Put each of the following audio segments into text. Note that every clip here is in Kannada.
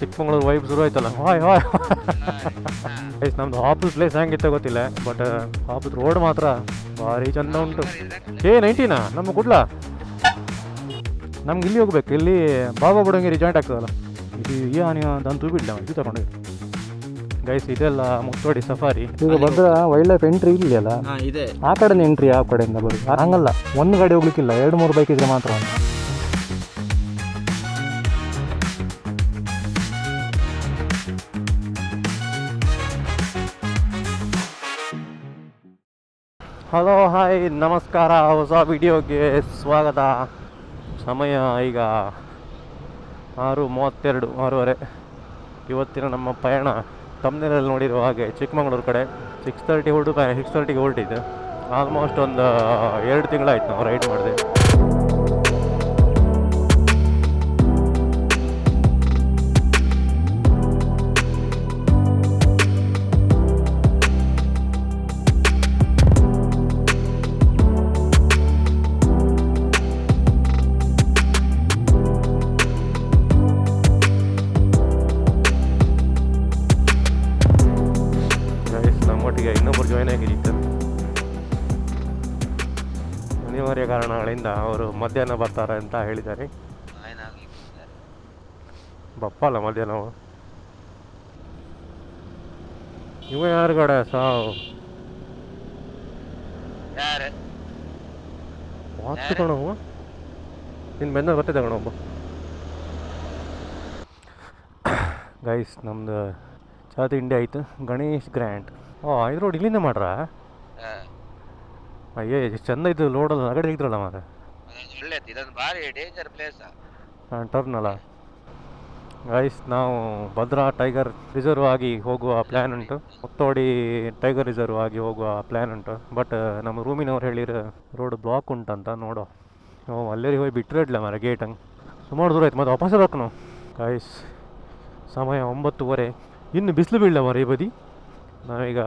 ಚಿಕ್ಕಮಂಗ್ಳೂರು ವೈಬ್ ಶುರು ಆಯ್ತಲ್ಲ. ಹಾಯ್ ಹಾಯ್ ಗೈಸ್, ನಮ್ದು ಆಫೀಸ್ ಪ್ಲೇಸ್ ಹೆಂಗಿತ್ತ ಗೊತ್ತಿಲ್ಲ, ಬಟ್ ಆಫೀಸ್ ರೋಡ್ ಮಾತ್ರ ಭಾರಿ ಚಂದ ಉಂಟು. A19 ನಮ್ಮ ಕುಡ್ಲಾ, ನಮ್ಗೆ ಇಲ್ಲಿ ಹೋಗ್ಬೇಕು. ಇಲ್ಲಿ ಬಾಬಾ ಬುಡಂಗಿರಿ ಜಾಯಿಂಟ್ ಆಗ್ತದಲ್ಲ, ಇದು ನೀವು ದಂತೂ ಬಿಡಲ ಇದು ತಗೊಂಡು ಗೈಸ್. ಇದೆಲ್ಲ ಮುತ್ತೋಡಿ ಸಫಾರಿ. ಈಗ ಭದ್ರ ವೈಲ್ಡ್ ಲೈಫ್ ಎಂಟ್ರಿ ಇದೆಯಲ್ಲ, ಇದೆ ಆ ಕಡೆ ಎಂಟ್ರಿ ಆ ಕಡೆಯಿಂದ ಬರೋದು. ಹಂಗಲ್ಲ, ಒಂದು ಗಾಡಿ ಹೋಗ್ಲಿಕ್ಕಿಲ್ಲ, 2-3 ಬೈಕ್ ಇದ್ರೆ ಮಾತ್ರ. ಹಲೋ ಹಾಯ್ ನಮಸ್ಕಾರ, ಹೊಸ ವಿಡಿಯೋಗೆ ಸ್ವಾಗತ. ಸಮಯ ಈಗ 6:32, 6:30. ಇವತ್ತಿನ ನಮ್ಮ ಪಯಣ ತಮ್ಮನೇಲಿ ನೋಡಿರುವ ಹಾಗೆ ಚಿಕ್ಕಮಂಗ್ಳೂರು ಕಡೆ 6:30 ಹೊರಟಿದ್ದು. ಆಲ್ಮೋಸ್ಟ್ ಒಂದು 2 ತಿಂಗಳಾಯ್ತು ನಾವು ರೈಡ್ ಮಾಡಿದೆ. ನಮ್ಮೊಟ್ಟಿಗೆ ಇನ್ನೊಬ್ಬರು ಜಾಯ್ನ್ ಆಗಿತ್ತು. ಅನಿವಾರ್ಯ ಕಾರಣಗಳಿಂದ ಅವರು ಮಧ್ಯಾಹ್ನ ಬರ್ತಾರೆ ಅಂತ ಹೇಳಿದ್ದಾರೆ. ಬಪ್ಪಲ್ಲ ಮಧ್ಯಾಹ್ನ ಇವ ಯಾರು ಕಡೆ ಸಾವು ವಾತು ಕಣವ ನಿನ್ನ ಬೆನ್ನ ಬರ್ತಿದ್ದ ಕಣೊಬ್ಬ. ಗೈಸ್, ನಮ್ದು ಚಾ ತಿಂಡಿ ಆಯಿತು. ಗಣೇಶ್ ಗ್ರ್ಯಾಂಡ್. ಇದು ರೋಡ್ ಇಲ್ಲಿಂದ ಮಾಡ್ರ? ಅಯ್ಯೇ ಎಷ್ಟು ಚಂದ ಇದು ಲೋಡಲ್ಲ, ನಗಡೆ ತೆಗ್ದ್ರಲ್ಲ ಮಾರೆ. ಟರ್ನ್ ಅಲ್ಲ ಗೈಸ್. ನಾವು ಭದ್ರಾ ಟೈಗರ್ ರಿಸರ್ವ್ ಆಗಿ ಹೋಗುವ ಪ್ಲ್ಯಾನ್ ಉಂಟು, ಮುತ್ತೋಡಿ ಟೈಗರ್ ರಿಸರ್ವ್ ಆಗಿ ಹೋಗುವ ಪ್ಲ್ಯಾನ್ ಉಂಟು. ಬಟ್ ನಮ್ಮ ರೂಮಿನವ್ರು ಹೇಳಿರೋ ರೋಡ್ ಬ್ಲಾಕ್ ಉಂಟಂತ. ನೋಡೋ, ಅಲ್ಲೇ ಹೋಗಿ ಬಿಟ್ಟರೆ ಇಡ್ಲ ಮಾರೆ ಗೇಟ್. ಹಂಗೆ ಸುಮಾರು ದೂರ ಆಯ್ತು, ಮತ್ತೆ ವಾಪಸ್ ಬೇಕು ನಾವು. ಗೈಸ್, ಸಮಯ 9:30. ಇನ್ನು ಬಿಸಿಲು ಬೀಳಲ್ಲ ಮಾರೆ ಈ ಬದಿ. ನಾವೀಗ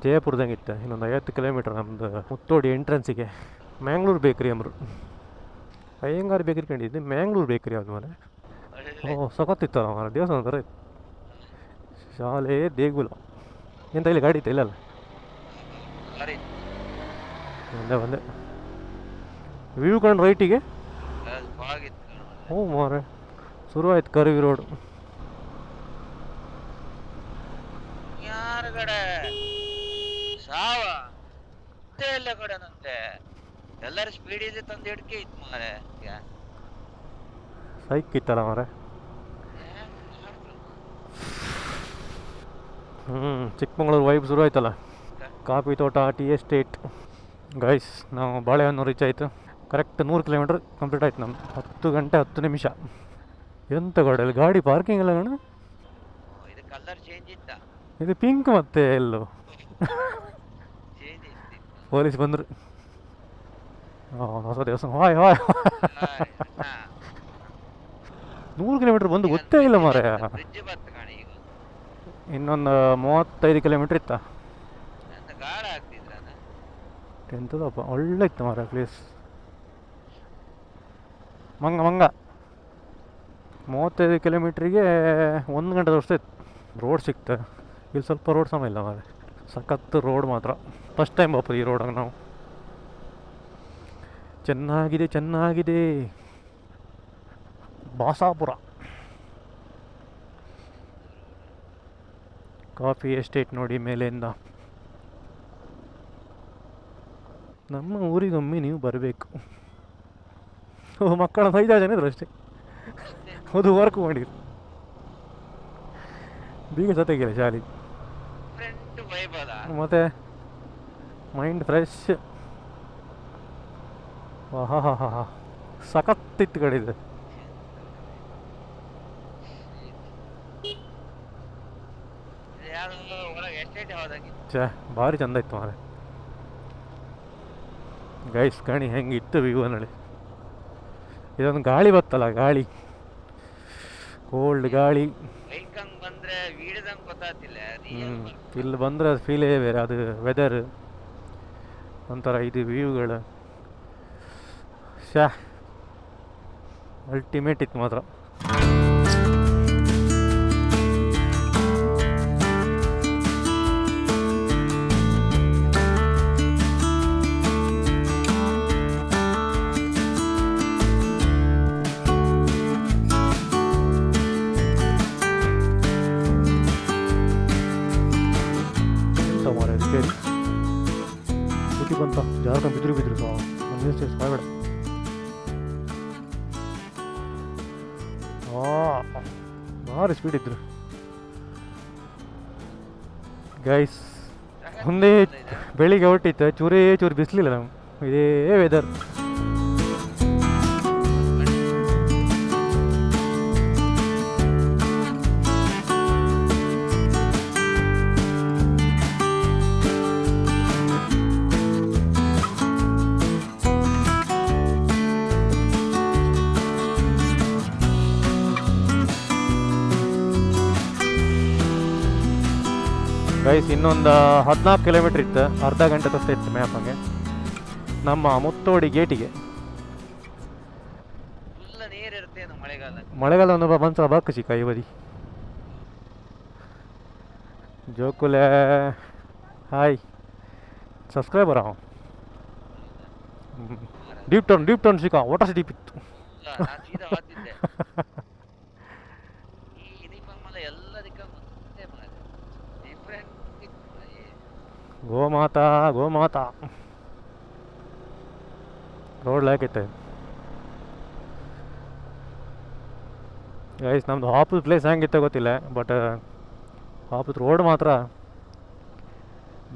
ಜಯಪುರದಂಗೆ ಇತ್ತು, ಇನ್ನೊಂದು 50 ಕಿಲೋಮೀಟ್ರ್ ನಮ್ಮದು ಮುತ್ತೋಡಿ ಎಂಟ್ರೆನ್ಸಿಗೆ. ಮ್ಯಾಂಗ್ಳೂರು ಬೇಕ್ರಿ ಅಂದರು. ಅಯ್ಯಂಗಾರ್ ಬೇಕ್ರಿ ಕಂಡಿದ್ದು, ಮ್ಯಾಂಗ್ಳೂರು ಬೇಕ್ರಿ ಯಾವ್ದು ಮಾರೆ. ಸಖತ್ತಿತ್ತಲ್ಲ ಮಾರೆ, ದೇವಸ್ಥಾನ ಥರ ಇತ್ತು. ಶಾಲೆ ದೇಗುಲ ಎಂತ ಇಲ್ಲಿ ಗಾಡಿ ಇತ್ತು ಇಲ್ಲಲ್ಲ. ಒಂದೇ ವ್ಯೂ ಕಂಡು ರೈಟಿಗೆ. ಹ್ಞೂ ಮಾರೆ, ಶುರುವಾಯ್ತು ಕರ್ವಿ ರೋಡ್. ಎಲ್ಲರೂ ಸ್ಪೀಡ್ ಇದೆ ತಂದು ಹಿಡ್ಕೆ ಇತ್ತು ಮಾರೆ. ಸೈಕ್ ಇತ್ತಲ್ಲ ಮಾರೆ. ಚಿಕ್ಕಮಂಗ್ಳೂರು ವೈಬ್ ಶುರು ಆಯ್ತಲ್ಲ. ಕಾಫಿ ತೋಟ, ಟೀ ಎಸ್ಟೇಟ್. ಗೈಸ್, ನಾವು ಬಾಳೆಹೊನ್ನೂರು ರೀಚ್ ಆಯಿತು. ಕರೆಕ್ಟ್ 100 ಕಿಲೋಮೀಟ್ರ್ ಕಂಪ್ಲೀಟ್ ಆಯ್ತು ನಮ್ದು. 10 ಗಂಟೆ 10 ನಿಮಿಷ. ಎಂತ ಗಾಡಿ ಗಾಡಿ ಪಾರ್ಕಿಂಗ್ ಎಲ್ಲ ಕಣ. ಇದು ಕಲರ್ ಚೇಂಜ್ ಇತ್ತ, ಇದು ಪಿಂಕ್ ಮತ್ತೆ ಎಲ್ಲೋ. ಪೊಲೀಸ್ ಬಂದರು. ಹೊಸ ದೇವಸ್ಥಾನ. ಹಾಯ್ ಹಾಯ್ 100 ಕಿಲೋಮೀಟ್ರ್ ಬಂದು ಗೊತ್ತೇ ಇಲ್ಲ ಮಾರೆ. ಇನ್ನೊಂದು 35 ಕಿಲೋಮೀಟ್ರ್ ಇತ್ತ. ಎಂಥದಪ್ಪ, ಒಳ್ಳೆ ಇತ್ತು ಮಾರೆ ಪ್ಲೇಸ್. ಮಂಗ 35 ಕಿಲೋಮೀಟ್ರಿಗೆ 1 ಗಂಟೆ ಅಷ್ಟೇ ಇತ್ತು. ರೋಡ್ ಸಿಕ್ತು. ಇಲ್ಲಿ ಸ್ವಲ್ಪ ರೋಡ್ ಸಮಯ ಇಲ್ಲ ಮಾರೆ. ಸಖತ್ತು ರೋಡ್ ಮಾತ್ರ. ಫಸ್ಟ್ ಟೈಮ್ ಬಾಪು ಈ ರೋಡಾಗ ನಾವು. ಚೆನ್ನಾಗಿದೆ. ಬಾಸಾಪುರ ಕಾಫಿ ಎಸ್ಟೇಟ್ ನೋಡಿ ಮೇಲೆಯಿಂದ. ನಮ್ಮ ಊರಿಗೊಮ್ಮೆ ನೀವು ಬರಬೇಕು. ಮಕ್ಕಳ 5 ಜನ ಇದ್ರು ಅಷ್ಟೇ. ಅದು ವರ್ಕ್ ಮಾಡಿರು. ಬೀಗ ಸತೆಗಿಲ್ಲ ಶಾಲೆ. ಮತ್ತೆ ಮೈಂಡ್ ಫ್ರೆಶ್. ಹಾ ಸಖತ್ತಿತ್ತು ಕಡಿದು. ಭಾರಿ ಚಂದ ಇತ್ತು ಮಾರೆ. ಗೈಸ್, ಗಣಿ ಹೆಂಗಿತ್ತು ವ್ಯೂ ಅನ್ನಳಿ. ಇದೊಂದು ಗಾಳಿ ಬತ್ತಲ್ಲ, ಗಾಳಿ ಕೋಲ್ಡ್ ಗಾಳಿ. ಇಲ್ಲಿ ಬಂದರೆ ಅದು ಫೀಲೇ ಬೇರೆ. ಅದು ವೆದರ್ ಒಂಥರ, ಇದು ವ್ಯೂಗಳು ಅಲ್ಟಿಮೇಟ್ ಇತ್ತು ಮಾತ್ರ. ಜಾರ್ಕೊಂಡು ಬಿದ್ರು ಸಾಯ್ಬೇಡ. ಭಾರಿ ಸ್ಪೀಡ್ ಇದ್ರು ಗೈಸ್. ಮುಂದೆ ಬೆಳಿಗ್ಗೆ ಹೊಟ್ಟಿತ್ತು, ಚೂರು ಬಿಸಿಲಿಲ್ಲ ನಾವು, ಇದೇ ವೆದರ್. ಗೈಸ್ ಇನ್ನೊಂದು 14 ಕಿಲೋಮೀಟ್ರ್ ಇತ್ತು, ಅರ್ಧ ಗಂಟೆ ತಸ್ತ ಇತ್ತು ಮ್ಯಾಪಂಗೆ ನಮ್ಮ ಮುತ್ತೋಡಿ ಗೇಟಿಗೆ. ಮಳೆಗಾಲ ಒಂದು ಬಂತ ಬಾಕು ಚಿಕ್ಕ ಈ ಬದಿ. ಜೋಕುಲೆ ಹಾಯ್ ಸಬ್ಸ್ಕ್ರೈಬರ್ ಅವ. ಡೀಪ್ ಟರ್ನ್ ಸಿಕ್ಕ ಓಟಸ್ ಡೀಪ್ ಇತ್ತು. ಗೋಮಾತಾ ರೋಡ್ ಲಾಕೈತೆ ಗೈಸ್. ನಮ್ದು ಹಾಪುದ್ ಪ್ಲೇಸ್ ಹೆಂಗಿತ್ತ ಗೊತ್ತಿಲ್ಲ, ಬಟ್ ಹಾಪುದ್ ರೋಡ್ ಮಾತ್ರ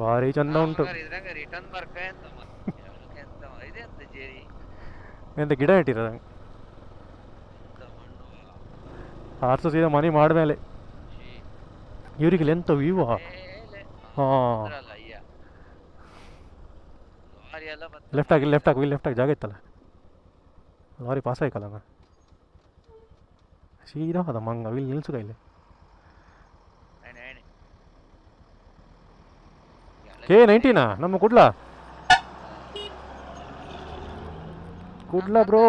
ಭಾರಿ ಚಂದ ಉಂಟು. ಎಂತ ಗಿಡ ಇಟ್ಟಿರ ಆರ್ಸು ಸೀದಾ ಮನೆ ಮಾಡ್ಮೇಲೆ ಇವ್ರಿಗೆ ಎಂತ ವ್ಯೂ. ಹಾಂ ಲೆಫ್ಟ್ ಆಗಿ ಜಾಗ ಇತ್ತಲ್ಲ, ಲಾರಿ ಪಾಸ್ ಆಯ್ಕಲ್ಲ ಸೀದಾ ಅದ ಮಂಗ ಇಲ್ಲಿ ನಿಲ್ಸು ಇಲ್ಲಿ. K90 ನಮ್ಮ ಕುಡ್ಲಾ ಬ್ರೋ.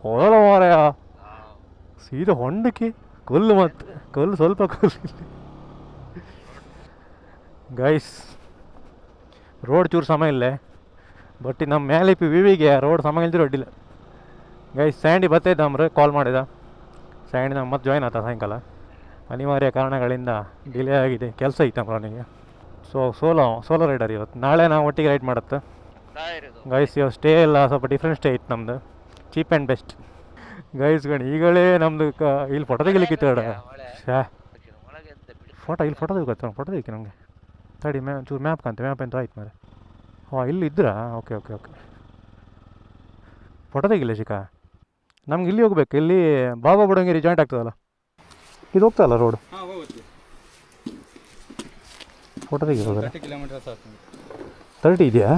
ಹೊರಳ ಮಾರಾಯ ಸೀದಾ ಹೊಂಡಕ್ಕೆ ಕಲ್ಲು, ಮತ್ತು ಕಲ್ಲು ಸ್ವಲ್ಪ ಕಲ್ಲು. ಗೈಸ್ ರೋಡ್ ಚೂರು ಸಮಯ ಇಲ್ಲೇ, ಬಟ್ ನಮ್ಮ ಮೇಲೆ ವಿವಿಗೆ ರೋಡ್ ಸಮಯ ಇಲ್ದಿರೋ ಅಡ್ಡಿಲ್ಲ ಗೈಸ್. ಸ್ಯಾಂಡಿ ಬತ್ತೈತಂಬ್ರೆ ಕಾಲ್ ಮಾಡಿದ, ಸ್ಯಾಂಡಿ ನಮ್ಮ ಮತ್ತೆ ಜಾಯ್ನ್ ಆತ ಸಾಯಂಕಾಲ. ಅನಿವಾರ್ಯ ಕಾರಣಗಳಿಂದ ಡಿಲೇ ಆಗಿದೆ, ಕೆಲಸ ಐತಂಬ್ರ ಅವನಿಗೆ. ಸೋಲೋ ರೈಡರ್ ಇವತ್ತು, ನಾಳೆ ನಾವು ಒಟ್ಟಿಗೆ ರೈಡ್ ಮಾಡುತ್ತೆ ಗೈಸ್. ಇವಾಗ ಸ್ಟೇ ಎಲ್ಲ ಸ್ವಲ್ಪ ಡಿಫ್ರೆಂಟ್ ಸ್ಟೇ ಇತ್ತು ನಮ್ಮದು, ಚೀಪ್ ಆ್ಯಂಡ್ ಬೆಸ್ಟ್ ಗೈಸ್. ಈಗಳೇ ನಮ್ಮದು ಇಲ್ಲಿ ಫೋಟೋ ತೆಗಿಲಿಕ್ಕಿತ್ತು ಇಲ್ಲಿ ಫೋಟೋ ತೆಗಿ ನಮಗೆ. ತಡಿ ಚೂರು ಮ್ಯಾಪ್ ಅಂತ ಆಯ್ತು ಮಾರೆ. ಹಾಂ ಇಲ್ಲಿ ಇದ್ರಾ? ಓಕೆ ಫೋಟೋ ತೆಗಿಲ್ಲ ಶಿಕ. ನಮ್ಗೆ ಇಲ್ಲಿ ಹೋಗ್ಬೇಕು, ಇಲ್ಲಿ ಬಾಬಾ ಬುಡಂಗಿರಿ ಜಾಯಿಂಟ್ ಆಗ್ತದಲ್ಲ, ಇದು ಹೋಗ್ತದಲ್ಲ ರೋಡ್. ಫೋಟೋ ತೆಗಿ 30 ಇದೆಯಾ?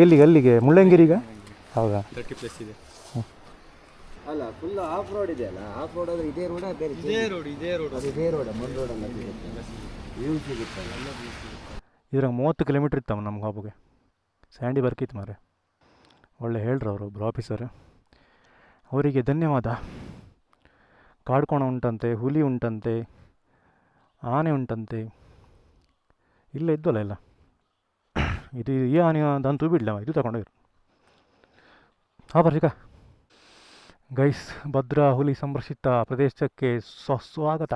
ಅಲ್ಲಿಗೆ ಮುಳ್ಳಂಗಿರಿಗೆ? ಹೌದಾ? 30+ ಇದೆ. ಅಲ್ಲ ಫುಲ್ ಆಫ್ ರೋಡ್ ಇದೆಯಲ್ಲ, ಆಫ್ ರೋಡ್ ಆದರೆ ಇದೇ ರೋಡ್ ಮುಂದೆ ರೋಡಲ್ಲ ವ್ಯೂ ಸಿಗುತ್ತೆ. ಇದ್ರಾಗ 30 ಕಿಲೋಮೀಟ್ರ್ ಇತ್ತವ ನಮ್ಗೆ ಹಬ್ಬಗೆ. ಸ್ಯಾಂಡಿ ಬರ್ಕಿತ್ತು ಮಾರೆ, ಒಳ್ಳೆ ಹೇಳ್ರು ಅವರು ಒಬ್ಬರು ಆಫೀಸರ್, ಅವರಿಗೆ ಧನ್ಯವಾದ. ಕಾಡ್ಕೋಣ ಉಂಟಂತೆ, ಹುಲಿ ಉಂಟಂತೆ, ಆನೆ ಉಂಟಂತೆ, ಇಲ್ಲ ಇದ್ದಲ್ಲ ಎಲ್ಲ. ಇದು ಈ ಆನೆ ದಂತೂ ಬಿಡಲವ, ಇದು ತಗೊಂಡೋಗಿರು. ಹಾಂ ಬರ್ರಿಕ ಗೈಸ್. ಭದ್ರಾ ಹುಲಿ ಸಂರಕ್ಷಿತ ಪ್ರದೇಶಕ್ಕೆ ಸುಸ್ವಾಗತ.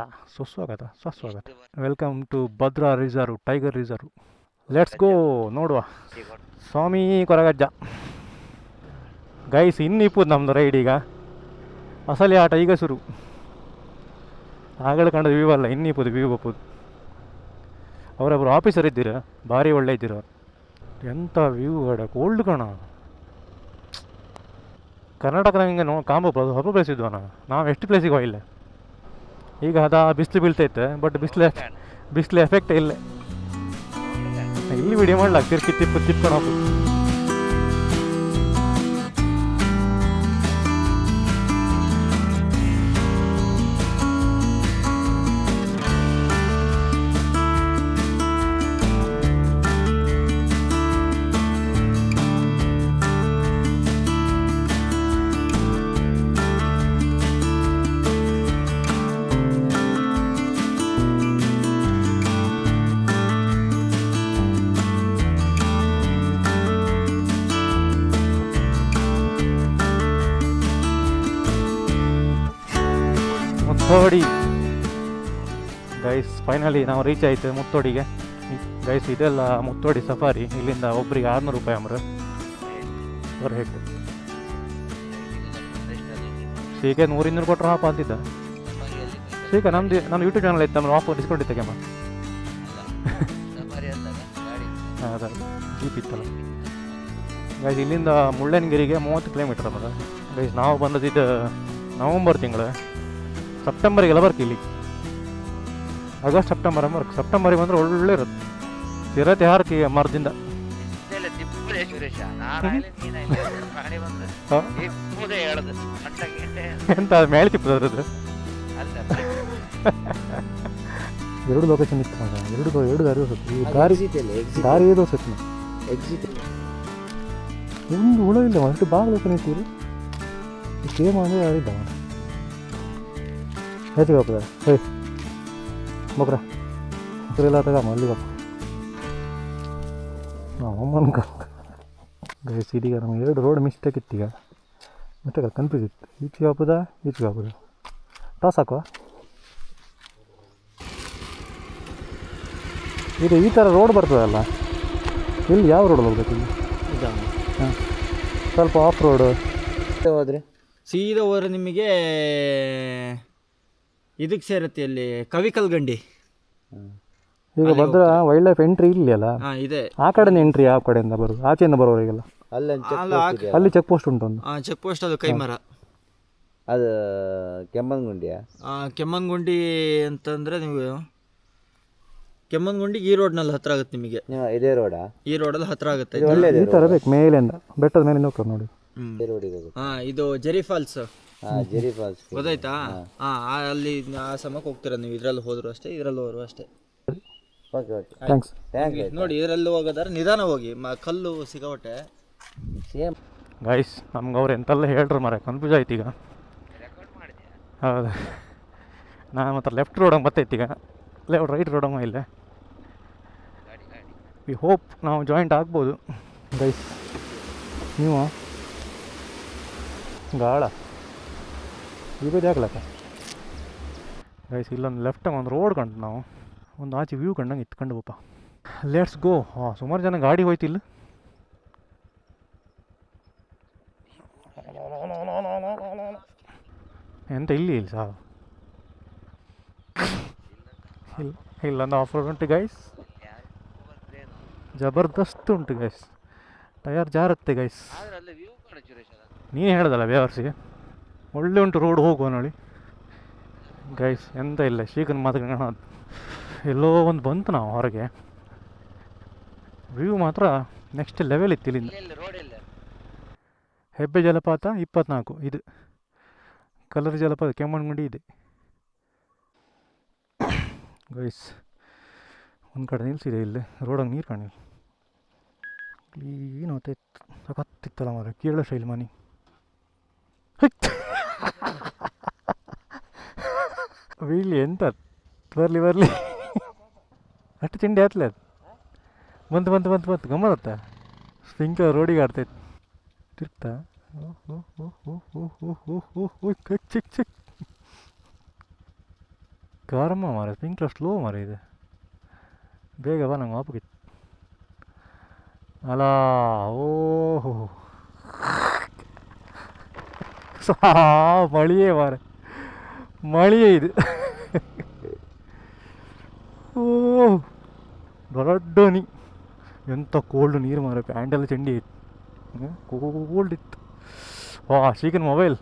Welcome to Bhadra reserve, tiger reserve. Let's go ನೋಡುವ. ಸ್ವಾಮಿ ಕೊರಗಜ್ಜ ಗೈಸ್. ಇನ್ನಿಪ್ಪುದು ನಮ್ಮದು ರೈಡ್ ಈಗ, ಅಸಲಿ ಆಟ ಈಗ ಶುರು. ಆಗಲೇ ಕಂಡದ್ದು ವ್ಯೂ ಅಲ್ಲ, ಇನ್ನಿಪ್ಪುದು ವ್ಯೂ ಬಪ್ಪುದು. ಅವರೊಬ್ಬರು ಆಫೀಸರ್ ಇದ್ದೀರ, ಭಾರಿ ಒಳ್ಳೆ ಇದ್ದೀರ. ಎಂಥ ವ್ಯೂ ಕೋಲ್ಡ್ ಕಣ. ಕರ್ನಾಟಕದಾಗ ಹಿಂಗೆ ಕಾಂಬೋ ಹೊಸ ಪ್ಲೇಸ್ ಇದ್ವನ, ನಾವು ಎಷ್ಟು ಪ್ಲೇಸಿಗೆ ಹೋಗಿಲ್ಲ. ಈಗ ಬಿಸಿಲು ಬೀಳ್ತೈತೆ, ಬಟ್ ಬಿಸಿಲು ಎಫೆಕ್ಟ್ ಇಲ್ಲ. ಇಲ್ಲಿ ವಿಡಿಯೋ ಮಾಡ್ಲಾಕ ತಿಪ್ಕೊಂಡು ಹೋಗ್ಬೋದು. ಮುತ್ತೋಡಿ ಗೈಸ್. ಫೈನಲಿ ನಾವು ರೀಚ್ ಆಯಿತು ಮುತ್ತೋಡಿಗೆ. ಗೈಸ್ ಇದೆಲ್ಲ ಮುತ್ತೋಡಿ ಸಫಾರಿ. ಇಲ್ಲಿಂದ ಒಬ್ರಿಗೆ 600 ರೂಪಾಯಿ ಅಮ್ರ ಅವ್ರು ಹೇಗೆ ಸೀಕೆ 100-200 ಕೊಟ್ಟರು ಹಾಪ ಅಂತಿದ್ದ. ಸೀಕೆ ನನ್ನ ಯೂಟ್ಯೂಬ್ ಚಾನಲ್ ಇತ್ತು ನಮ್ಗೆ ಆಫರ್ ಡಿಸ್ಕೌಂಟ್ ಇತ್ತಗೆಮ್ಮ. ಹೌದಾ ಜೀಪ್ ಇತ್ತಲ್ಲ ಗೈಸ್. ಇಲ್ಲಿಂದ ಮುಳ್ಳಯ್ಯನಗಿರಿಗೆ 30 ಕಿಲೋಮೀಟ್ರ್ ಅಮ್ಮ ಗೈಸ್. ನಾವು ಬಂದದ್ದು ನವಂಬರ್ ತಿಂಗಳು. ಸೆಪ್ಟೆಂಬರಿಗೆಲ್ಲ ಬರ್ಕ ಇಲ್ಲಿ. August September ಬರ್ಕ. ಸೆಪ್ಟೆಂಬರಿಗೆ ಬಂದರೆ ಒಳ್ಳೆ ಇರುತ್ತೆ. ಸಿರತೆ ಹಾರಕಿ ಮರದಿಂದ ಎಂತ ಮೇಲೆ ತಿಪ್ಪದ್ರದ್ದು. ಎರಡು ಲೊಕೇಶನ್ ಇತ್ತು ಮಗ. ಎರಡು ದಾರಿ ಹೋಗುತ್ತೆ. ದಾರಿ ದೋಸೆ ಎಕ್ಸಿಟ್ ಒಂದು ಹುಳ ಇಲ್ಲ ಅಷ್ಟು ಬಾಗಿಲು ಓಪನ್ ಇರ್ತೀರಿ. ಸೇಮ್ ಅಂದರೆ ಯಾರಿದ್ದ ಹೆಚ್ಚಿಗೆ ಹೋಗ್ತದೆ. ಹೇಯ್ ಬಕ್ರ ಇಲ್ಲ ತಗಮ್ಮ ಅಲ್ಲಿ ಬಪ್ಪ. ಅಮ್ಮನ ಗೈಸ್ ಇದೀಗ ನಮಗೆ 2 ರೋಡ್ ಮಿಸ್ಟೇಕ್ ಇತ್ತು. ಈಗ ಮಿಸ್ಟೇಕ್ ಕನ್ಫ್ಯೂಸ್ ಇತ್ತು. ಈಚೆಗೆ ಹಾಕೋದಾ ಈಚೆಗೆ ಹಾಕೋದಾ ಟಾಸ್ ಹಾಕುವ. ಇದು ಈ ಥರ ರೋಡ್ ಬರ್ತದಲ್ಲ, ಇಲ್ಲಿ ಯಾವ ರೋಡ್ ಹೋಗ್ಬೇಕು ಇಲ್ಲಿ? ಹಾಂ ಸ್ವಲ್ಪ ಆಫ್ ರೋಡು ಹೋದರೆ ಸೀದಾ ಹೋದ್ರೆ ನಿಮಗೆ ಇದಕ್ಕೆ ಸೇರುತ್ತೆ ಅಲ್ಲಿ ಕವಿಕಲ್ಗಂಡಿ. ಈಗ ಭದ್ರ ವೈಲ್ಡ್ ಲೈಫ್ ಎಂಟ್ರಿ ಇಲ್ಲಿ ಅಲ್ಲ, ಇದೆ. ಆ ಕಡೆನೇ ಎಂಟ್ರಿ ಯಾವ ಕಡೆಯಿಂದ ಬರೋದು? ಆಚೆಯಿಂದ ಬರೋರಿಗೆಲ್ಲ ಅಲ್ಲಿ ಚೆಕ್ ಪೋಸ್ಟ್ ಉಂಟು ಒಂದು. ಚೆಕ್ ಪೋಸ್ಟ್ ಅದು ಕೈಮರ. ಅದು ಕೆಮ್ಮನ್ಗುಂಡಿಯಾ? ಕೆಮ್ಮನ್ಗುಂಡಿ ಅಂತಂದರೆ ನೀವು ಕೆಮ್ಮನ್ಗುಂಡಿ ಈ ರೋಡ್ನಲ್ಲಿ ಹತ್ರ ಆಗುತ್ತೆ ನಿಮಗೆ. ಇದೇ ರೋಡಾ? ಈ ರೋಡಲ್ಲಿ ಹತ್ರ ಆಗುತ್ತೆ. ಈ ಥರ ಬೇಕು ಮೇಲಿಂದ, ಬೆಟ್ಟದ ಮೇಲಿಂದ ಹೋಗ್ತದೆ ನೋಡಿ. ಇದು ಜೆರಿ ಫಾಲ್ಸ್. ಜೆರಿ ಫಾಲ್ಸ್ ಗೊತ್ತಾಯ್ತಾ? ಅಲ್ಲಿ ಆ ಸಮಕ್ಕೆ ಹೋಗ್ತೀರ ನೀವು. ಇದರಲ್ಲಿ ಹೋದ್ರು ಅಷ್ಟೇ, ಇದರಲ್ಲಿ ಹೋದ್ರು ಅಷ್ಟೇ. ಥ್ಯಾಂಕ್ಸ್. ನೋಡಿ ಇದರಲ್ಲಿ ಹೋಗೋದಾದ್ರೆ ನಿಧಾನ ಹೋಗಿ, ಕಲ್ಲು ಸಿಗೋಟೆ ಸೇಮ್. ಗೈಸ್ ನಮ್ಗೆ ಅವ್ರು ಎಂತೆಲ್ಲ ಹೇಳ್ರು ಮರ, ಕನ್ಫ್ಯೂಸ್ ಆಯ್ತು ಈಗ. ಹೌದು, ನಾನು ಮಾತ್ರ ಲೆಫ್ಟ್ ರೋಡಂಗೆ ಬರ್ತೈತಿ ಈಗ. ರೈಟ್ ರೋಡಂಗ ಇಲ್ಲ. ವಿ ಹೋಪ್ ನಾವು ಜಾಯಿಂಟ್ ಆಗ್ಬೋದು ಗೈಸ್. ನೀವು ಗಾಳ ಈಗ ಜಾಗ್ಲಕ್ಕ ಗೈಸ್. ಇಲ್ಲೊಂದು ಲೆಫ್ಟಾಗ ಒಂದು ರೋಡ್ ಕಂಡು ನಾವು ಒಂದು ಆಚೆ ವ್ಯೂ ಕಂಡಂಗೆ ಇತ್ಕೊಂಡು ಬಪ್ಪ. Let's go. ಸುಮಾರು ಜನ ಗಾಡಿ ಹೋಯ್ತಿಲ್ಲ. ಎಂತ ಇಲ್ಲಿ ಸಾವು ಇಲ್ಲೊಂದು ಆಫ್ ರೋಡ್ ಉಂಟು ಗೈಸ್. ಜಬರ್ದಸ್ತ್ ಉಂಟು ಗೈಸ್. Tyre ಜಾರುತ್ತೆ guys. ನೀನು ಹೇಳ್ದಲ್ಲ ಬೇವರ್ಸಿಗೆ ಒಳ್ಳೆ ಉಂಟು ರೋಡ್ ಹೋಗುವ ನೋಡಿ ಗೈಸ್. ಎಂತ ಇಲ್ಲ ಶೀಘ್ರ ಮಾತುಕಣ. ಎಲ್ಲೋ ಒಂದು ಬಂತು ನಾವು ಹೊರಗೆ. ವ್ಯೂ ಮಾತ್ರ ನೆಕ್ಸ್ಟ್ ಲೆವೆಲ್ ಇತ್ತು ಇಲ್ಲಿಂದ. ಹೆಬ್ಬೆ ಜಲಪಾತ 24, ಇದು ಕಲ್ಲರ್ ಜಲಪಾತ ಕೆಮ್ಮಣ್ಣಗುಂಡಿ ಇದೆ ಗೈಸ್. ಒಂದು ಕಡೆ ನಿಲ್ಸಿದೆ ಇಲ್ಲಿ ರೋಡಂಗೆ ನೀರು ಕಾಣಿಲ್ಲ. ಕ್ಲೀನ್ ಹೋಗ್ತಾಯಿತ್ತು. ಸಖತ್ತಿತ್ತಲ್ಲ ಮಾರ, ಕೇರಳ ಶೈಲಿ ಮನೆ. ಬೀಳಿ ಎಂತ ಬರಲಿ ಅಷ್ಟು ತಿಂಡಿ ಆತ್ಲೆ ಅದು. ಬಂತು ಗಮ್ಮತ್ತ. ಸ್ಪಿಂಕ್ ರೋಡಿಗೆ ಆಡ್ತೈತೆ ತಿರ್ತಾ. ಚಿಕ್ ಕಾರಮ್ಮ ಮಾರ, ಸ್ಪಿಂಕ್ಲರ್ ಸ್ಲೋ ಮಾರ ಇದೆ. ಬೇಗ ಬಾ ನಂಗೆ ವಾಪಗಿತ್ತು ಅಲ್ಲ. ಓಹೋ ಮಳಿಯೇ ಮಾರ, ಮಳಿಯೇ ಇದು. ಓ ದೊಡ್ಡನಿ ಎಂಥ ಕೋಲ್ಡ್ ನೀರು ಮಾರ. ಪ್ಯಾಂಟೆಲ್ಲ ಚಂಡಿ ಇತ್ತು, ಕೋಲ್ಡ್ ಇತ್ತು. ಶೀಕನ್ ಮೊಬೈಲ್.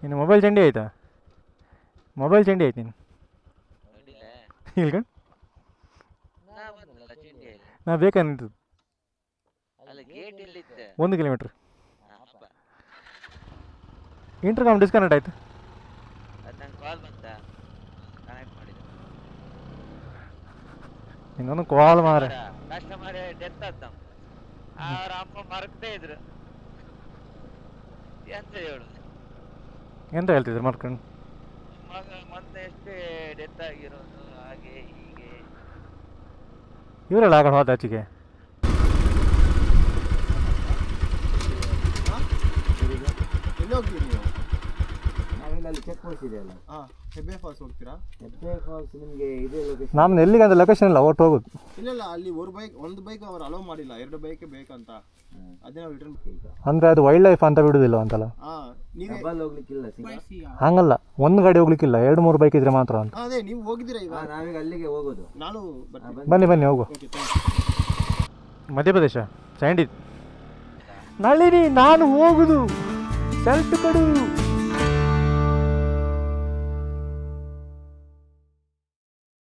ಇನ್ನು ಮೊಬೈಲ್ ಚಂಡಿ ಆಯ್ತಾ? ಮೊಬೈಲ್ ಚಂಡಿ ಆಯ್ತು ನೀನು ಇಲ್ಕಂಡು. ನಾ ಬೇಕಂತ 1 ಕಿಲೋಮೀಟ್ರ್ ಇಂಟರ್ಕಾಮ್ ಡಿಸ್ಕನೆಕ್ಟ್ ಆಯ್ತು. ಇನ್ನೊಂದು ಕಾಲ್ ಮಾರ. ಎಂತ ಹೇಳ್ತಿದ್ರು ಮರ್ಕೊಂಡು? ಇವರೆಲ್ಲ ಆಗಲ್ಲ ಹೋದ ಆಚೆಗೆ. ಅಲ್ಲಿ ಚೆಕ್ ಪೋಸ್ಟ್ ಇದೆಯಲ್ಲ, ಹೆಬ್ಬೆ ಫಾಲ್ಸ್ ಹೋಗ್ತೀರಾ? ಹೆಬ್ಬೆ ಫಾಲ್ಸ್ ನಿಮಗೆ ಇದೇ ಲೊಕೇಶನ್. ನಮ್ದು ಎಲ್ಲಿಗೆ ಅಂತ ಲೊಕೇಶನ್ ಇಲ್ಲ, ಒಟ್ಟು ಹೋಗೋದು. ಇಲ್ಲ ಅಲ್ಲಿ ಒಂದು ಬೈಕ್ ಅವ್ರು ಅಲೋ ಮಾಡಿಲ್ಲ, 2 ಬೈಕ್ ಬೇಕಂತ. ಅದೇ ನಾವು ರಿಟರ್ನ್ ಈಗ ಅಂದರೆ ಅದು ವೈಲ್ಡ್ ಲೈಫ್ ಅಂತ ಬಿಡುದಿಲ್ಲ ಅಂತಲ್ಲ? ನೀವೇ ಡಬಲ್ ಹೋಗ್ಲಿಕ್ಕಿಲ್ಲ ಸಿಂಗಲ್. ಹಂಗಲ್ಲ, ಒಂದು ಗಾಡಿ ಹೋಗ್ಲಿಕ್ಕಿಲ್ಲ, 2-3 ಬೈಕ್ ಇದ್ರೆ ಮಾತ್ರ ಅಂತ. ಅದೇ ನೀವು ಹೋಗಿದ್ದೀರಾ ಈಗ? ನಾವೀಗ ಅಲ್ಲಿಗೆ ಹೋಗೋದು. ನಾನು ಬರ್ತೀನಿ. ಬನ್ನಿ ಹೋಗುವ. Okay, thanks. Madhya Pradesh Sandy. Nalini ನಾನು ಹೋಗುದು, ಸೆಲ್ಫಿ ಕೊಡು.